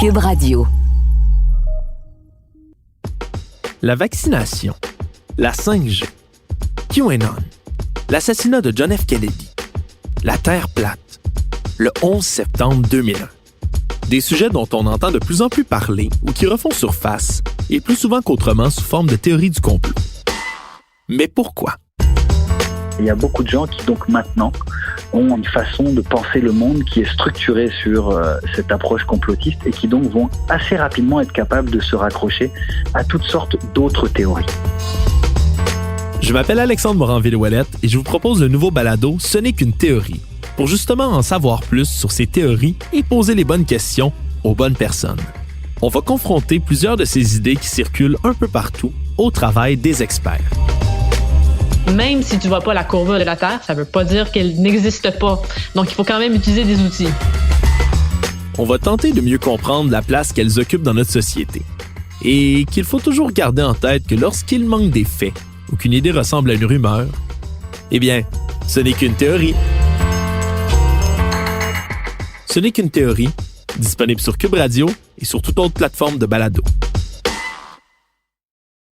Cube Radio. La vaccination, la 5G, QAnon, l'assassinat de John F. Kennedy, la Terre plate, le 11 septembre 2001. Des sujets dont on entend de plus en plus parler ou qui refont surface, et plus souvent qu'autrement sous forme de théorie du complot. Mais pourquoi? Il y a beaucoup de gens qui, donc maintenant, ont une façon de penser le monde qui est structurée sur cette approche complotiste et qui donc vont assez rapidement être capables de se raccrocher à toutes sortes d'autres théories. Je m'appelle Alexandre Morin-Villouellette et je vous propose le nouveau balado « Ce n'est qu'une théorie » pour justement en savoir plus sur ces théories et poser les bonnes questions aux bonnes personnes. On va confronter plusieurs de ces idées qui circulent un peu partout au travail des experts. Même si tu vois pas la courbe de la Terre, ça veut pas dire qu'elle n'existe pas. Donc, il faut quand même utiliser des outils. On va tenter de mieux comprendre la place qu'elles occupent dans notre société. Et qu'il faut toujours garder en tête que lorsqu'il manque des faits ou qu'une idée ressemble à une rumeur, eh bien, ce n'est qu'une théorie. Ce n'est qu'une théorie, disponible sur Cube Radio et sur toute autre plateforme de balado.